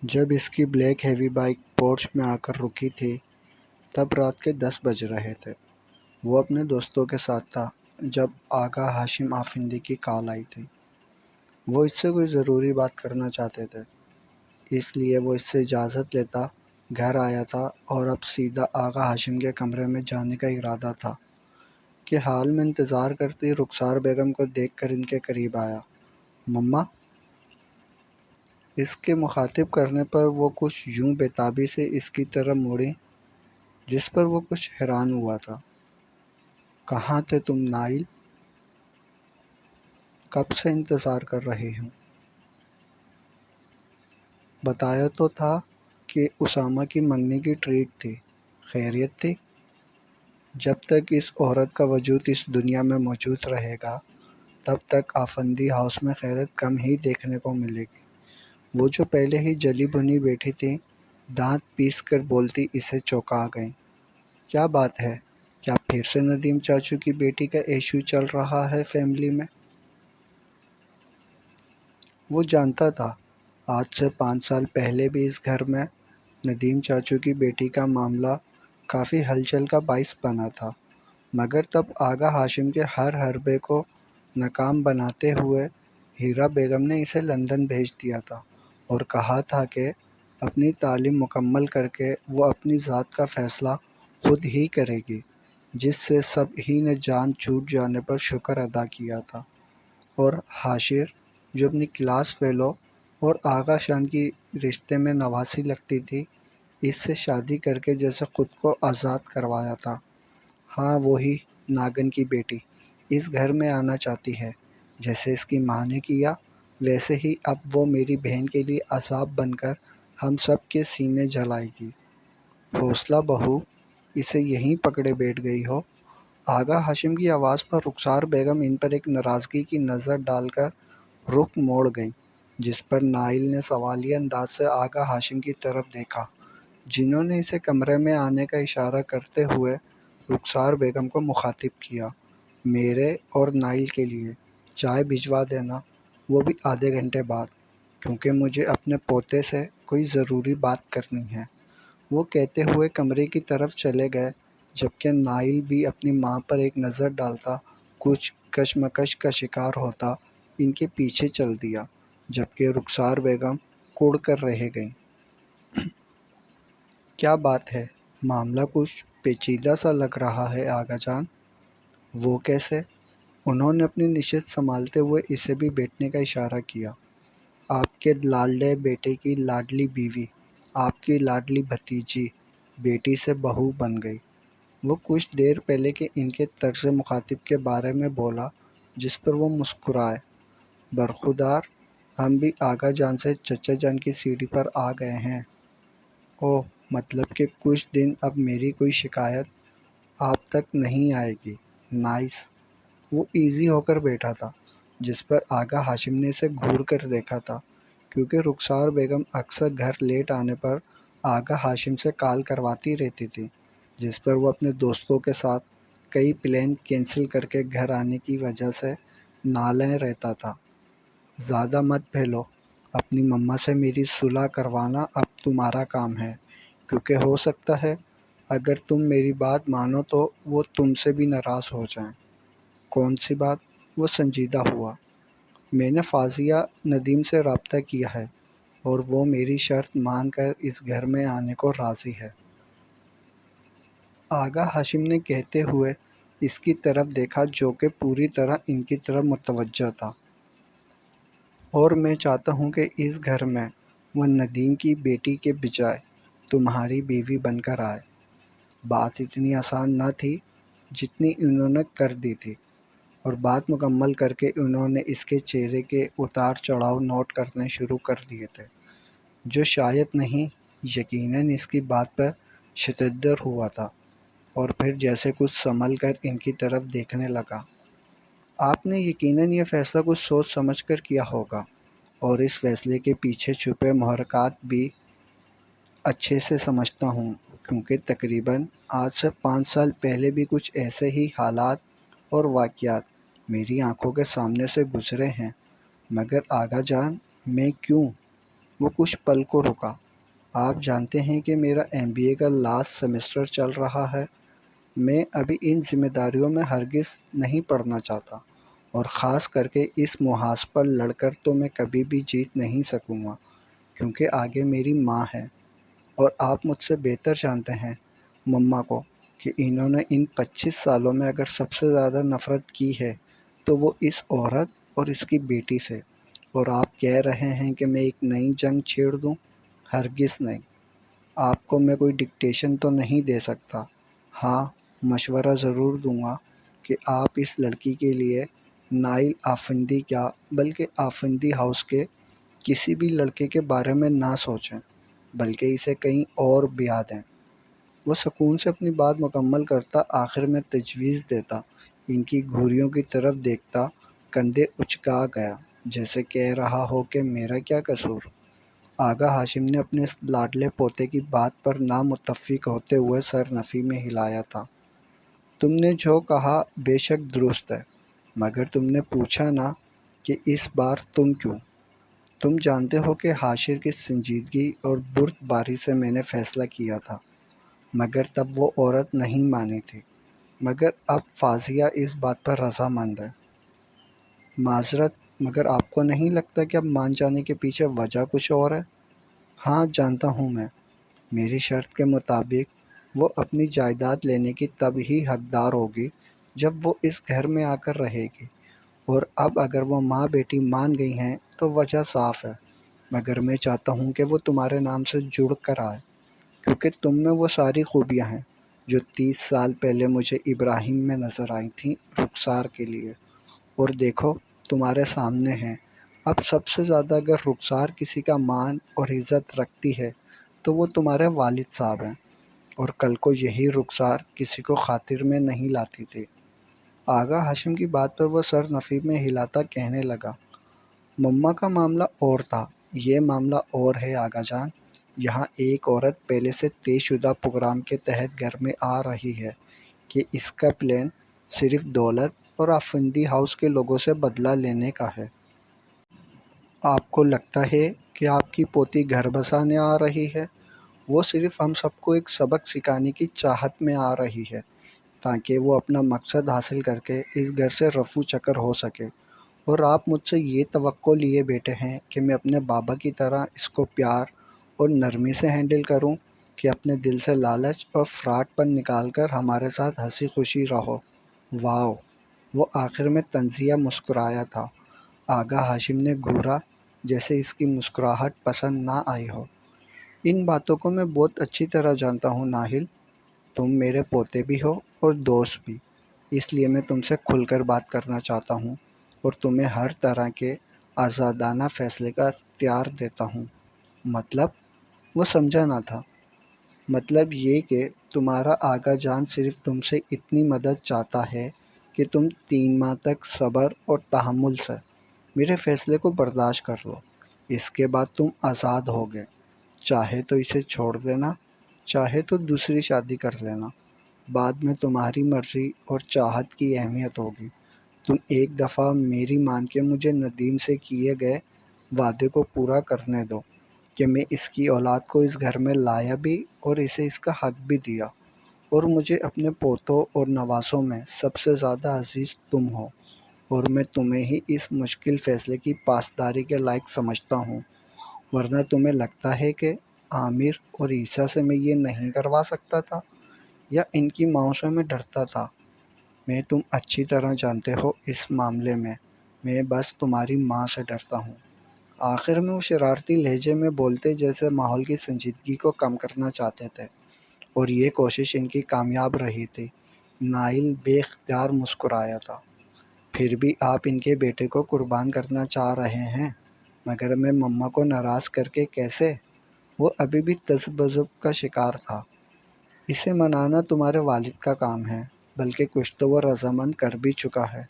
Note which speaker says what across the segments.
Speaker 1: جب اس کی black heavy bike porch میں آ کر رکی تھی تب رات کے 10 بج رہے تھے۔ وہ اپنے دوستوں کے ساتھ تھا جب آغا ہاشم آفندی کی کال آئی تھی۔ وہ اس سے کوئی ضروری بات کرنا چاہتے تھے، اس لیے وہ اس سے اجازت لیتا گھر آیا تھا اور اب سیدھا آغا ہاشم کے کمرے میں جانے کا ارادہ تھا کہ حال میں انتظار کرتی رخسار بیگم کو دیکھ کر ان کے قریب آیا۔ مما! اس کے مخاطب کرنے پر وہ کچھ یوں بےتابی سے اس کی طرف مڑی جس پر وہ کچھ حیران ہوا تھا۔ کہاں تھے تم نائل؟ کب سے انتظار کر رہی ہوں۔ بتایا تو تھا کہ اسامہ کی منگنی کی ٹریٹ تھی، خیریت تھی؟ جب تک اس عورت کا وجود اس دنیا میں موجود رہے گا تب تک آفندی ہاؤس میں خیریت کم ہی دیکھنے کو ملے گی۔ وہ جو پہلے ہی جلی بھنی بیٹھی تھی دانت پیس کر بولتی اسے چونکا گئیں۔ کیا بات ہے؟ کیا پھر سے ندیم چاچو کی بیٹی کا ایشو چل رہا ہے فیملی میں؟ وہ جانتا تھا آج سے 5 سال پہلے بھی اس گھر میں ندیم چاچو کی بیٹی کا معاملہ کافی ہلچل کا باعث بنا تھا، مگر تب آغا ہاشم کے ہر حربے کو ناکام بناتے ہوئے ہیرا بیگم نے اسے لندن بھیج دیا تھا اور کہا تھا کہ اپنی تعلیم مکمل کر کے وہ اپنی ذات کا فیصلہ خود ہی کرے گی، جس سے سب ہی نے جان چھوٹ جانے پر شکر ادا کیا تھا۔ اور حاشر جو اپنی کلاس فیلو اور آغا شان کی رشتے میں نواسی لگتی تھی، اس سے شادی کر کے جیسے خود کو آزاد کروایا تھا۔ ہاں، وہی ناگن کی بیٹی اس گھر میں آنا چاہتی ہے، جیسے اس کی ماں نے کیا ویسے ہی اب وہ میری بہن کے لیے عذاب بن کر ہم سب کے سینے جلائے گی۔ حوصلہ بہو، اسے یہیں پکڑے بیٹھ گئی ہو۔ آغا ہاشم کی آواز پر رخسار بیگم ان پر ایک ناراضگی کی نظر ڈال کر رخ موڑ گئیں، جس پر نائل نے سوالیہ انداز سے آغا ہاشم کی طرف دیکھا، جنہوں نے اسے کمرے میں آنے کا اشارہ کرتے ہوئے رخسار بیگم کو مخاطب کیا۔ میرے اور نائل کے لیے چائے بھجوا دینا، وہ بھی آدھے گھنٹے بعد، کیونکہ مجھے اپنے پوتے سے کوئی ضروری بات کرنی ہے۔ وہ کہتے ہوئے کمرے کی طرف چلے گئے، جبکہ نائل بھی اپنی ماں پر ایک نظر ڈالتا کچھ کشمکش کا شکار ہوتا ان کے پیچھے چل دیا، جبکہ رخسار بیگم کڑ کر رہ گئیں۔ کیا بات ہے؟ معاملہ کچھ پیچیدہ سا لگ رہا ہے آغا جان۔ وہ کیسے؟ انہوں نے اپنی نشست سنبھالتے ہوئے اسے بھی بیٹھنے کا اشارہ کیا۔ آپ کے لاڈلے بیٹے کی لاڈلی بیوی، آپ کی لاڈلی بھتیجی بیٹی سے بہو بن گئی۔ وہ کچھ دیر پہلے کے ان کے طرز مخاطب کے بارے میں بولا، جس پر وہ مسکرائے۔ برخودار، ہم بھی آغا جان سے چچا جان کی سیڑھی پر آ گئے ہیں۔ اوہ، مطلب کہ کچھ دن اب میری کوئی شکایت آپ تک نہیں آئے گی۔ نائس۔ وہ ایزی ہو کر بیٹھا تھا، جس پر آغا ہاشم نے اسے گھور کر دیکھا تھا، کیونکہ رخسار بیگم اکثر گھر لیٹ آنے پر آغا ہاشم سے کال کرواتی رہتی تھی، جس پر وہ اپنے دوستوں کے ساتھ کئی پلان کینسل کر کے گھر آنے کی وجہ سے نالے رہتا تھا۔ زیادہ مت پھیلو، اپنی مما سے میری صلح کروانا اب تمہارا کام ہے، کیونکہ ہو سکتا ہے اگر تم میری بات مانو تو وہ تم سے بھی ناراض ہو جائیں۔ کون سی بات؟ وہ سنجیدہ ہوا۔ میں نے فاضیہ ندیم سے رابطہ کیا ہے اور وہ میری شرط مان کر اس گھر میں آنے کو راضی ہے۔ آغا ہاشم نے کہتے ہوئے اس کی طرف دیکھا جو کہ پوری طرح ان کی طرف متوجہ تھا۔ اور میں چاہتا ہوں کہ اس گھر میں وہ ندیم کی بیٹی کے بجائے تمہاری بیوی بن کر آئے۔ بات اتنی آسان نہ تھی جتنی انہوں نے کر دی تھی، اور بات مکمل کر کے انہوں نے اس کے چہرے کے اتار چڑھاؤ نوٹ کرنے شروع کر دیے تھے، جو شاید نہیں یقیناً اس کی بات پر شتدر ہوا تھا، اور پھر جیسے کچھ سنبھل کر ان کی طرف دیکھنے لگا۔ آپ نے یقیناً یہ فیصلہ کچھ سوچ سمجھ کر کیا ہوگا، اور اس فیصلے کے پیچھے چھپے محرکات بھی اچھے سے سمجھتا ہوں، کیونکہ تقریباً آج سے 5 سال پہلے بھی کچھ ایسے ہی حالات اور واقعات میری آنکھوں کے سامنے سے گزرے ہیں۔ مگر آغا جان، میں کیوں؟ وہ کچھ پل کو رکا۔ آپ جانتے ہیں کہ میرا MBA کا لاسٹ سیمسٹر چل رہا ہے۔ میں ابھی ان ذمہ داریوں میں ہرگز نہیں پڑنا چاہتا، اور خاص کر کے اس محاذ پر لڑ کر تو میں کبھی بھی جیت نہیں سکوں گا، کیونکہ آگے میری ماں ہے، اور آپ مجھ سے بہتر جانتے ہیں مما کو کہ انہوں نے ان 25 سالوں میں اگر سب سے زیادہ نفرت کی ہے تو وہ اس عورت اور اس کی بیٹی سے۔ اور آپ کہہ رہے ہیں کہ میں ایک نئی جنگ چھیڑ دوں؟ ہرگز نہیں۔ آپ کو میں کوئی ڈکٹیشن تو نہیں دے سکتا۔ ہاں، مشورہ ضرور دوں گا کہ آپ اس لڑکی کے لیے نائل آفندی کیا بلکہ آفندی ہاؤس کے کسی بھی لڑکے کے بارے میں نہ سوچیں، بلکہ اسے کہیں اور بیاہ دیں۔ وہ سکون سے اپنی بات مکمل کرتا، آخر میں تجویز دیتا، ان کی گھوریوں کی طرف دیکھتا، کندھے اچکا گیا، جیسے کہہ رہا ہو کہ میرا کیا قصور۔ آغا ہاشم نے اپنے لاڈلے پوتے کی بات پر نامتفق ہوتے ہوئے سر نفی میں ہلایا تھا۔ تم نے جو کہا بے شک درست ہے، مگر تم نے پوچھا نہ کہ اس بار تم کیوں؟ تم جانتے ہو کہ حاشر کی سنجیدگی اور بردباری سے میں نے فیصلہ کیا تھا، مگر تب وہ عورت نہیں مانی تھی، مگر اب فاضیہ اس بات پر رضامند ہے۔ معذرت، مگر آپ کو نہیں لگتا کہ اب مان جانے کے پیچھے وجہ کچھ اور ہے؟ ہاں جانتا ہوں میں۔ میری شرط کے مطابق وہ اپنی جائیداد لینے کی تب ہی حقدار ہوگی جب وہ اس گھر میں آ کر رہے گی، اور اب اگر وہ ماں بیٹی مان گئی ہیں تو وجہ صاف ہے، مگر میں چاہتا ہوں کہ وہ تمہارے نام سے جڑ کر آئے، کیونکہ تم میں وہ ساری خوبیاں ہیں جو 30 سال پہلے مجھے ابراہیم میں نظر آئی تھیں رخسار کے لیے، اور دیکھو تمہارے سامنے ہیں۔ اب سب سے زیادہ اگر رخسار کسی کا مان اور عزت رکھتی ہے تو وہ تمہارے والد صاحب ہیں، اور کل کو یہی رخسار کسی کو خاطر میں نہیں لاتی تھی۔ آغا ہاشم کی بات پر وہ سر نفی میں ہلاتا کہنے لگا، مما کا معاملہ اور تھا، یہ معاملہ اور ہے آغا جان۔ یہاں ایک عورت پہلے سے طے شدہ پروگرام کے تحت گھر میں آ رہی ہے کہ اس کا پلان صرف دولت اور آفندی ہاؤس کے لوگوں سے بدلہ لینے کا ہے۔ آپ کو لگتا ہے کہ آپ کی پوتی گھر بسانے آ رہی ہے؟ وہ صرف ہم سب کو ایک سبق سکھانے کی چاہت میں آ رہی ہے، تاکہ وہ اپنا مقصد حاصل کر کے اس گھر سے رفو چکر ہو سکے، اور آپ مجھ سے یہ توقع لیے بیٹھے ہیں کہ میں اپنے بابا کی طرح اس کو پیار اور نرمی سے ہینڈل کروں، کہ اپنے دل سے لالچ اور فراڈ پن نکال کر ہمارے ساتھ ہنسی خوشی رہو۔ واو! وہ آخر میں طنزیہ مسکرایا تھا۔ آغا ہاشم نے گھورا جیسے اس کی مسکراہٹ پسند نہ آئی ہو۔ ان باتوں کو میں بہت اچھی طرح جانتا ہوں ناہل، تم میرے پوتے بھی ہو اور دوست بھی، اس لیے میں تم سے کھل کر بات کرنا چاہتا ہوں اور تمہیں ہر طرح کے آزادانہ فیصلے کا اختیار دیتا ہوں۔ مطلب؟ وہ سمجھا نہ تھا۔ مطلب یہ کہ تمہارا آغا جان صرف تم سے اتنی مدد چاہتا ہے کہ تم 3 ماہ تک صبر اور تحمل سے میرے فیصلے کو برداشت کر لو، اس کے بعد تم آزاد ہوگے، چاہے تو اسے چھوڑ دینا، چاہے تو دوسری شادی کر لینا، بعد میں تمہاری مرضی اور چاہت کی اہمیت ہوگی۔ تم ایک دفعہ میری مان کے مجھے ندیم سے کیے گئے وعدے کو پورا کرنے دو کہ میں اس کی اولاد کو اس گھر میں لایا بھی اور اسے اس کا حق بھی دیا، اور مجھے اپنے پوتوں اور نواسوں میں سب سے زیادہ عزیز تم ہو، اور میں تمہیں ہی اس مشکل فیصلے کی پاسداری کے لائق سمجھتا ہوں، ورنہ تمہیں لگتا ہے کہ عامر اور عیسیٰ سے میں یہ نہیں کروا سکتا تھا، یا ان کی ماؤں سے میں ڈرتا تھا؟ میں تم اچھی طرح جانتے ہو اس معاملے میں بس تمہاری ماں سے ڈرتا ہوں۔ آخر میں وہ شرارتی لہجے میں بولتے جیسے ماحول کی سنجیدگی کو کم کرنا چاہتے تھے، اور یہ کوشش ان کی کامیاب رہی تھی۔ نائل بے اختیار مسکرایا تھا۔ پھر بھی آپ ان کے بیٹے کو قربان کرنا چاہ رہے ہیں، مگر میں مما کو ناراض کر کے کیسے؟ وہ ابھی بھی تذبذب کا شکار تھا۔ اسے منانا تمہارے والد کا کام ہے، بلکہ کچھ تو وہ رضامند کر بھی چکا ہے،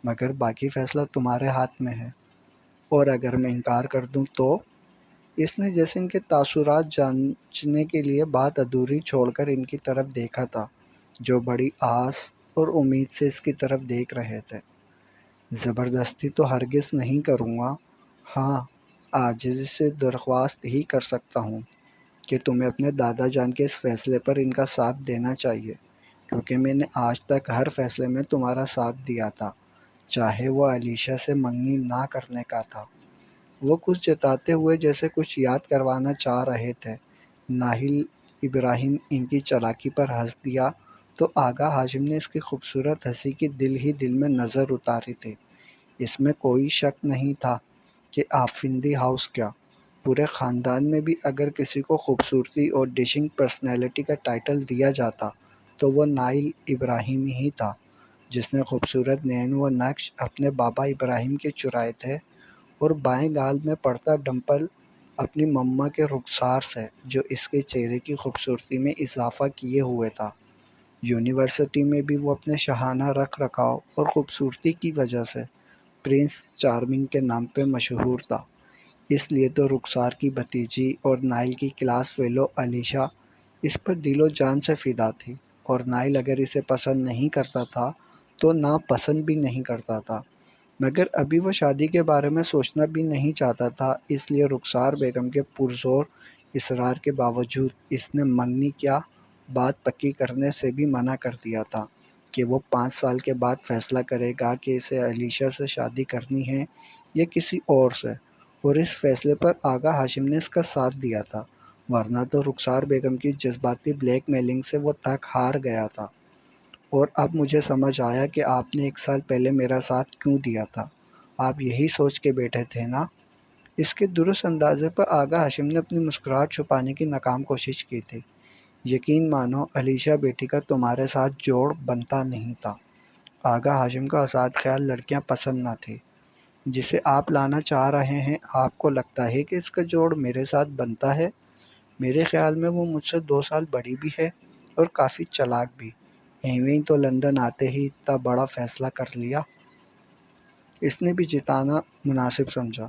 Speaker 1: مگر باقی فیصلہ تمہارے ہاتھ میں ہے۔ اور اگر میں انکار کر دوں تو؟ اس نے جیسے ان کے تاثرات جانچنے کے لیے بات ادھوری چھوڑ کر ان کی طرف دیکھا تھا، جو بڑی آس اور امید سے اس کی طرف دیکھ رہے تھے۔ زبردستی تو ہرگز نہیں کروں گا۔ ہاں، عاجزی سے درخواست ہی کر سکتا ہوں کہ تمہیں اپنے دادا جان کے اس فیصلے پر ان کا ساتھ دینا چاہیے، کیونکہ میں نے آج تک ہر فیصلے میں تمہارا ساتھ دیا تھا، چاہے وہ علیشا سے منگنی نہ کرنے کا تھا۔ وہ کچھ جتاتے ہوئے جیسے کچھ یاد کروانا چاہ رہے تھے۔ ناہل ابراہیم ان کی چالاکی پر ہنس دیا تو آغا ہاشم نے اس کی خوبصورت ہنسی کی دل ہی دل میں نظر اتاری تھی۔ اس میں کوئی شک نہیں تھا کہ آفندی ہاؤس کیا، پورے خاندان میں بھی اگر کسی کو خوبصورتی اور ڈیشنگ پرسنالٹی کا ٹائٹل دیا جاتا تو وہ ناہل ابراہیم ہی تھا، جس نے خوبصورت نین و نقش اپنے بابا ابراہیم کے چرائے تھے، اور بائیں گال میں پڑتا ڈمپل اپنی مما کے رخسار سے، جو اس کے چہرے کی خوبصورتی میں اضافہ کیے ہوئے تھا۔ یونیورسٹی میں بھی وہ اپنے شاہانہ رکھ رکھاؤ اور خوبصورتی کی وجہ سے پرنس چارمنگ کے نام پہ مشہور تھا۔ اس لیے تو رخسار کی بھتیجی اور ناہل کی کلاس فیلو علیشا اس پر دل و جان سے فدا تھی، اور ناہل اگر اسے پسند نہیں کرتا تھا تو ناپسند بھی نہیں کرتا تھا، مگر ابھی وہ شادی کے بارے میں سوچنا بھی نہیں چاہتا تھا۔ اس لیے رخسار بیگم کے پرزور اصرار کے باوجود اس نے منگنی کیا بات پکی کرنے سے بھی منع کر دیا تھا کہ وہ 5 سال کے بعد فیصلہ کرے گا کہ اسے علیشا سے شادی کرنی ہے یا کسی اور سے، اور اس فیصلے پر آغا ہاشم نے اس کا ساتھ دیا تھا، ورنہ تو رخسار بیگم کی جذباتی بلیک میلنگ سے وہ تک ہار گیا تھا۔ اور اب مجھے سمجھ آیا کہ آپ نے 1 سال پہلے میرا ساتھ کیوں دیا تھا، آپ یہی سوچ کے بیٹھے تھے نا؟ اس کے درست اندازے پر آغا ہاشم نے اپنی مسکراہٹ چھپانے کی ناکام کوشش کی تھی۔ یقین مانو علیشا بیٹی کا تمہارے ساتھ جوڑ بنتا نہیں تھا۔ آغا ہاشم کا آزاد خیال لڑکیاں پسند نہ تھی جسے آپ لانا چاہ رہے ہیں۔ آپ کو لگتا ہے کہ اس کا جوڑ میرے ساتھ بنتا ہے؟ میرے خیال میں وہ مجھ سے 2 سال بڑی بھی ہے اور کافی چالاک بھی، ایویں تو لندن آتے ہی اتنا بڑا فیصلہ کر لیا۔ اس نے بھی جتانا مناسب سمجھا۔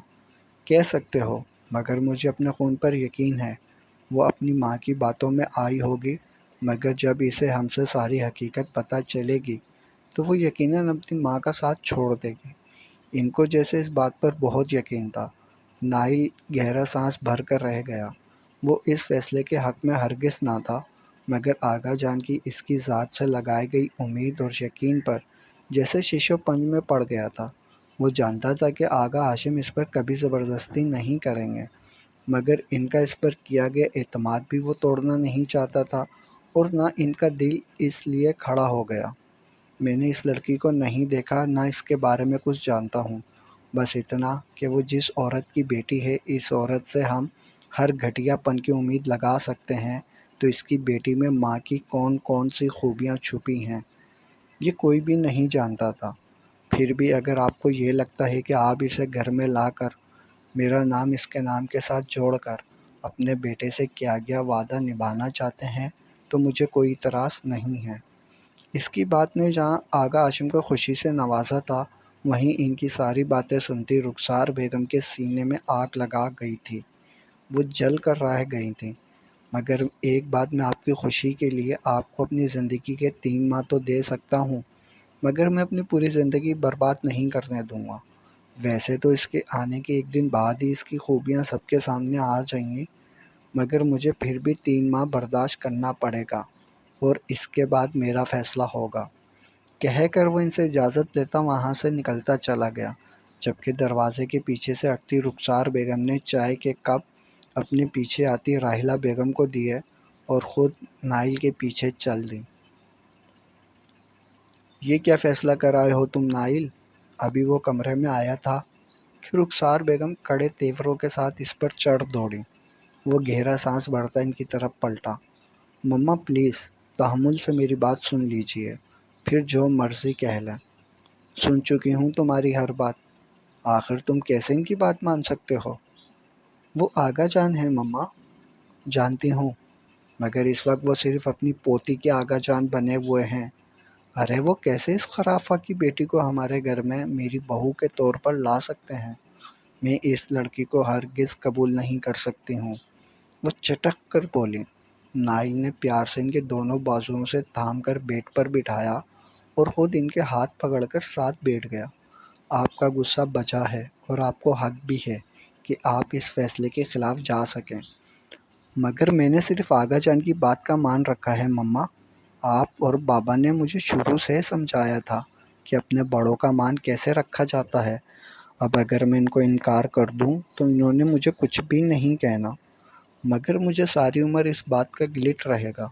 Speaker 1: کہہ سکتے ہو، مگر مجھے اپنے خون پر یقین ہے وہ اپنی ماں کی باتوں میں آئی ہوگی، مگر جب اسے ہم سے ساری حقیقت پتہ چلے گی تو وہ یقیناً اپنی ماں کا ساتھ چھوڑ دے گی۔ ان کو جیسے اس بات پر بہت یقین تھا۔ ناہل گہرا سانس بھر کر رہ گیا۔ وہ اس فیصلے کے حق میں ہرگز نہ تھا، مگر آغا جان کی اس کی ذات سے لگائی گئی امید اور یقین پر جیسے شیشو پنج میں پڑ گیا تھا۔ وہ جانتا تھا کہ آغا ہاشم اس پر کبھی زبردستی نہیں کریں گے، مگر ان کا اس پر کیا گیا اعتماد بھی وہ توڑنا نہیں چاہتا تھا، اور نہ ان کا دل اس لیے کھڑا ہو گیا۔ میں نے اس لڑکی کو نہیں دیکھا، نہ اس کے بارے میں کچھ جانتا ہوں، بس اتنا کہ وہ جس عورت کی بیٹی ہے، اس عورت سے ہم ہر گھٹیا پن کی امید لگا سکتے ہیں، تو اس کی بیٹی میں ماں کی کون کون سی خوبیاں چھپی ہیں یہ کوئی بھی نہیں جانتا تھا۔ پھر بھی اگر آپ کو یہ لگتا ہے کہ آپ اسے گھر میں لا کر میرا نام اس کے نام کے ساتھ جوڑ کر اپنے بیٹے سے کیا گیا وعدہ نبھانا چاہتے ہیں تو مجھے کوئی اعتراض نہیں ہے۔ اس کی بات نے جہاں آغا ہاشم کو خوشی سے نوازا تھا، وہیں ان کی ساری باتیں سنتی رخسار بیگم کے سینے میں آگ لگا گئی تھی۔ وہ جل کر رہ گئی تھیں۔ مگر ایک بات میں آپ کی خوشی کے لیے آپ کو اپنی زندگی کے 3 ماہ تو دے سکتا ہوں، مگر میں اپنی پوری زندگی برباد نہیں کرنے دوں گا۔ ویسے تو اس کے آنے کے 1 دن بعد ہی اس کی خوبیاں سب کے سامنے آ جائیں گی، مگر مجھے پھر بھی 3 ماہ برداشت کرنا پڑے گا، اور اس کے بعد میرا فیصلہ ہوگا۔ کہہ کر وہ ان سے اجازت لیتا وہاں سے نکلتا چلا گیا، جبکہ دروازے کے پیچھے سے ہٹتی رخسار بیگم نے چائے کے کپ اپنے پیچھے آتی راحلہ بیگم کو دیے اور خود ناہل کے پیچھے چل دیں۔ یہ کیا فیصلہ کر آئے ہو تم ناہل؟ ابھی وہ کمرے میں آیا تھا کہ رخسار بیگم کڑے تیوروں کے ساتھ اس پر چڑھ دوڑی۔ وہ گہرا سانس بھرتا ان کی طرف پلٹا۔ مما پلیز تحمل سے میری بات سن لیجیے، پھر جو مرضی کہہ لیں۔ سن چکی ہوں تمہاری ہر بات، آخر تم کیسے ان کی بات مان سکتے ہو؟ وہ آغا جان ہے مما۔ جانتی ہوں، مگر اس وقت وہ صرف اپنی پوتی کے آغا جان بنے ہوئے ہیں۔ ارے وہ کیسے اس خرافہ کی بیٹی کو ہمارے گھر میں میری بہو کے طور پر لا سکتے ہیں؟ میں اس لڑکی کو ہرگز قبول نہیں کر سکتی ہوں، وہ چٹک کر بولی۔ ناہل نے پیار سے ان کے دونوں بازوؤں سے تھام کر بیڈ پر بٹھایا اور خود ان کے ہاتھ پکڑ کر ساتھ بیٹھ گیا۔ آپ کا غصہ بچا ہے اور آپ کو حق بھی ہے کہ آپ اس فیصلے کے خلاف جا سکیں، مگر میں نے صرف آغا جان کی بات کا مان رکھا ہے مما۔ آپ اور بابا نے مجھے شروع سے سمجھایا تھا کہ اپنے بڑوں کا مان کیسے رکھا جاتا ہے۔ اب اگر میں ان کو انکار کر دوں تو انہوں نے مجھے کچھ بھی نہیں کہنا، مگر مجھے ساری عمر اس بات کا گلٹ رہے گا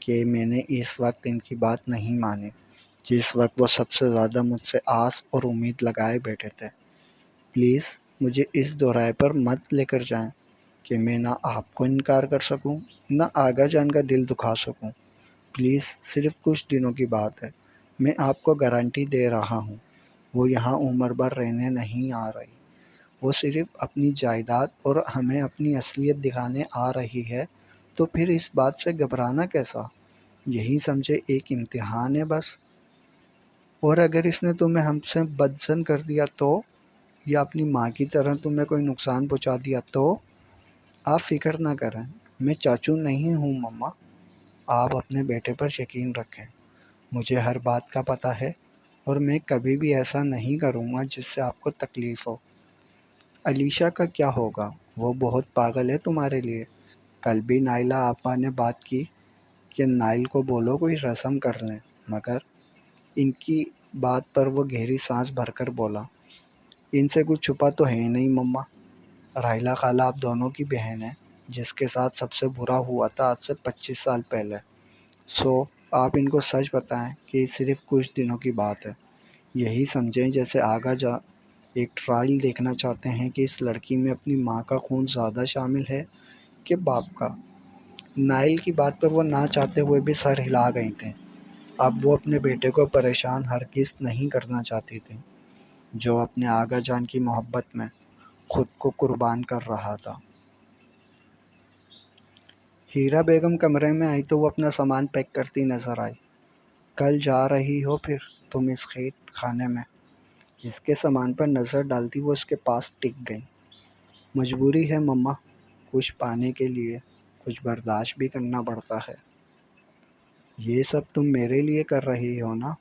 Speaker 1: کہ میں نے اس وقت ان کی بات نہیں مانی، جس وقت وہ سب سے زیادہ مجھ سے آس اور امید لگائے بیٹھے تھے۔ پلیز مجھے اس دورائے پر مت لے کر جائیں کہ میں نہ آپ کو انکار کر سکوں نہ آغا جان کا دل دکھا سکوں۔ پلیز صرف کچھ دنوں کی بات ہے، میں آپ کو گارنٹی دے رہا ہوں، وہ یہاں عمر بھر رہنے نہیں آ رہی، وہ صرف اپنی جائیداد اور ہمیں اپنی اصلیت دکھانے آ رہی ہے۔ تو پھر اس بات سے گھبرانا کیسا؟ یہی سمجھے ایک امتحان ہے بس۔ اور اگر اس نے تمہیں ہم سے بدزن کر دیا تو، یا اپنی ماں کی طرح تمہیں کوئی نقصان پہنچا دیا تو؟ آپ فکر نہ کریں، میں چاچو نہیں ہوں مما۔ آپ اپنے بیٹے پر یقین رکھیں، مجھے ہر بات کا پتہ ہے اور میں کبھی بھی ایسا نہیں کروں گا جس سے آپ کو تکلیف ہو۔ علیشا کا کیا ہوگا؟ وہ بہت پاگل ہے تمہارے لیے۔ کل بھی نائلہ آپا نے بات کی کہ نائل کو بولو کوئی رسم کر لیں، مگر ان کی بات پر وہ گہری سانس بھر کر بولا، ان سے کچھ چھپا تو ہے نہیں مما۔ راحیلہ خالہ آپ دونوں کی بہن ہے، جس کے ساتھ سب سے برا ہوا تھا آج سے 25 سال پہلے۔ سو آپ ان کو سچ بتائیں کہ یہ صرف کچھ دنوں کی بات ہے۔ یہی سمجھیں جیسے آگا جا ایک ٹرائل دیکھنا چاہتے ہیں کہ اس لڑکی میں اپنی ماں کا خون زیادہ شامل ہے کہ باپ کا۔ نائل کی بات پر وہ نہ چاہتے ہوئے بھی سر ہلا گئی تھیں۔ اب وہ اپنے بیٹے کو پریشان ہرگز نہیں کرنا چاہتی تھی، جو اپنے آغا جان کی محبت میں خود کو قربان کر رہا تھا۔ ہیرا بیگم کمرے میں آئی تو وہ اپنا سامان پیک کرتی نظر آئی۔ کل جا رہی ہو پھر تم اس خیت خانے میں؟ جس کے سامان پر نظر ڈالتی وہ اس کے پاس ٹک گئی۔ مجبوری ہے مما، کچھ پانے کے لیے کچھ برداشت بھی کرنا پڑتا ہے۔ یہ سب تم میرے لیے کر رہی ہو نا،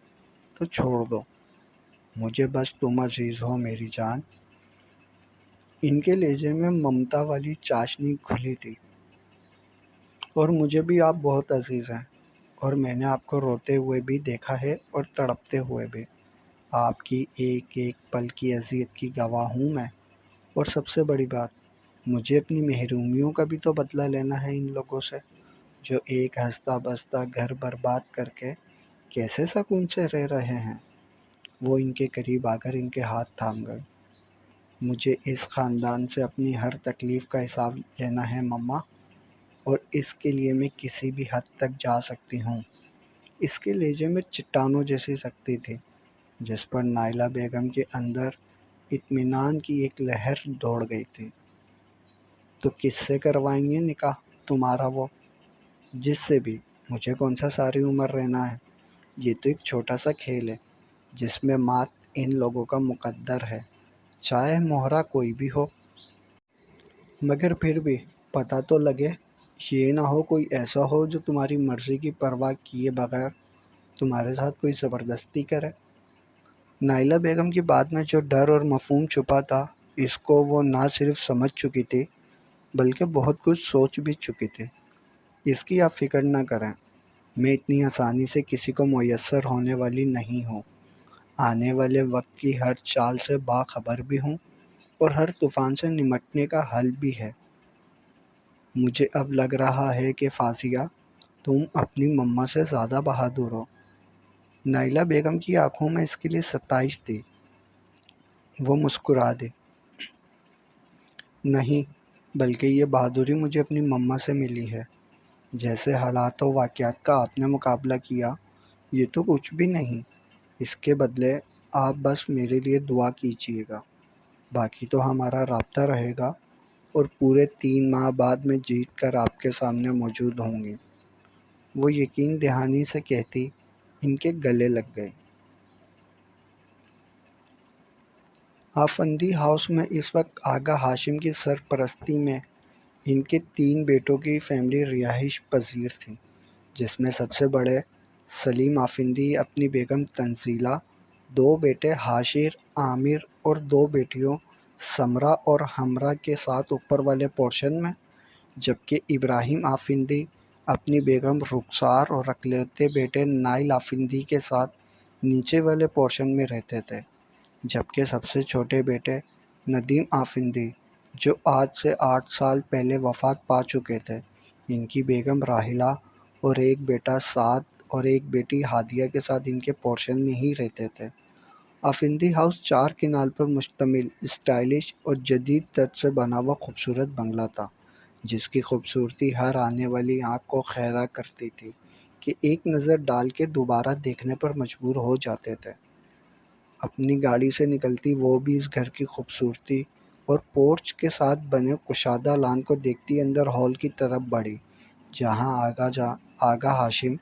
Speaker 1: تو چھوڑ دو، مجھے بس تم عزیز ہو میری جان۔ ان کے لہجے میں ممتا والی چاشنی گھلی تھی۔ اور مجھے بھی آپ بہت عزیز ہیں، اور میں نے آپ کو روتے ہوئے بھی دیکھا ہے اور تڑپتے ہوئے بھی۔ آپ کی ایک ایک پل کی اذیت کی گواہ ہوں میں۔ اور سب سے بڑی بات، مجھے اپنی محرومیوں کا بھی تو بدلہ لینا ہے ان لوگوں سے، جو ایک ہنستا بستا گھر برباد کر کے کیسے سکون سے رہ رہے ہیں۔ وہ ان کے قریب آ کر ان کے ہاتھ تھام گئے۔ مجھے اس خاندان سے اپنی ہر تکلیف کا حساب لینا ہے مما، اور اس کے لیے میں کسی بھی حد تک جا سکتی ہوں۔ اس کے لہجے میں چٹانوں جیسی سختی تھی، جس پر نائلہ بیگم کے اندر اطمینان کی ایک لہر دوڑ گئی تھی۔ تو کس سے کروائیں گے نکاح تمہارا وہ؟ جس سے بھی، مجھے کون سا ساری عمر رہنا ہے؟ یہ تو ایک چھوٹا سا کھیل ہے جس میں مات ان لوگوں کا مقدر ہے، چاہے مہرہ کوئی بھی ہو۔ مگر پھر بھی پتہ تو لگے، یہ نہ ہو کوئی ایسا ہو جو تمہاری مرضی کی پرواہ کیے بغیر تمہارے ساتھ کوئی زبردستی کرے۔ نائلہ بیگم کی بات میں جو ڈر اور مفہوم چھپا تھا، اس کو وہ نہ صرف سمجھ چکی تھی بلکہ بہت کچھ سوچ بھی چکی تھی۔ اس کی آپ فکر نہ کریں، میں اتنی آسانی سے کسی کو میسر ہونے والی نہیں ہوں۔ آنے والے وقت کی ہر چال سے باخبر بھی ہوں اور ہر طوفان سے نمٹنے کا حل بھی ہے۔ مجھے اب لگ رہا ہے کہ فاضیہ، تم اپنی مما سے زیادہ بہادر ہو۔ نائلہ بیگم کی آنکھوں میں اس کے لیے ستائش تھی۔ وہ مسکرا دی۔ نہیں، بلکہ یہ بہادری مجھے اپنی مما سے ملی ہے۔ جیسے حالات و واقعات کا آپ نے مقابلہ کیا، یہ تو کچھ بھی نہیں۔ اس کے بدلے آپ بس میرے لیے دعا کیجیے گا، باقی تو ہمارا رابطہ رہے گا، اور پورے 3 ماہ بعد میں جیت کر آپ کے سامنے موجود ہوں گی۔ وہ یقین دہانی سے کہتی ان کے گلے لگ گئی۔ آفندی ہاؤس میں اس وقت آغا ہاشم کی سرپرستی میں ان کے 3 بیٹوں کی فیملی رہائش پذیر تھی، جس میں سب سے بڑے سلیم آفندی اپنی بیگم تنزیلہ، 2 بیٹے حاشر، عامر اور 2 بیٹیوں سمرا اور ہمرا کے ساتھ اوپر والے پورشن میں، جبکہ ابراہیم آفندی اپنی بیگم رخسار اور اکلوتے بیٹے نائل آفندی کے ساتھ نیچے والے پورشن میں رہتے تھے، جبکہ سب سے چھوٹے بیٹے ندیم آفندی، جو آج سے 8 سال پہلے وفات پا چکے تھے، ان کی بیگم راحلہ اور ایک بیٹا سعد اور ایک بیٹی ہادیہ کے ساتھ ان کے پورشن میں ہی رہتے تھے۔ آفندی ہاؤس 4 کنال پر مشتمل اسٹائلش اور جدید طرز سے بنا ہوا خوبصورت بنگلہ تھا، جس کی خوبصورتی ہر آنے والی آنکھ کو خیرہ کرتی تھی کہ ایک نظر ڈال کے دوبارہ دیکھنے پر مجبور ہو جاتے تھے۔ اپنی گاڑی سے نکلتی وہ بھی اس گھر کی خوبصورتی اور پورچ کے ساتھ بنے کشادہ لان کو دیکھتی اندر ہال کی طرف بڑھی، جہاں آغا ہاشم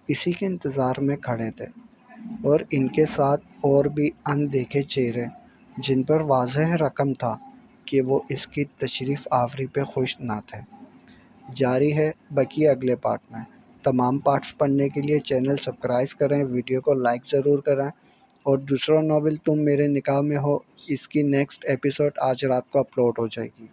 Speaker 1: اسی کے انتظار میں کھڑے تھے، اور ان کے ساتھ اور بھی ان دیکھے چہرے، جن پر واضح رقم تھا کہ وہ اس کی تشریف آوری پہ خوش نہ تھے۔ جاری ہے بقیہ اگلے پارٹ میں۔ تمام پارٹس پڑھنے کے لیے چینل سبسکرائب کریں، ویڈیو کو لائک ضرور کریں، اور دوسرا ناول تم میرے نکاح میں ہو، اس کی نیکسٹ ایپیسوڈ آج رات کو اپلوڈ ہو جائے گی۔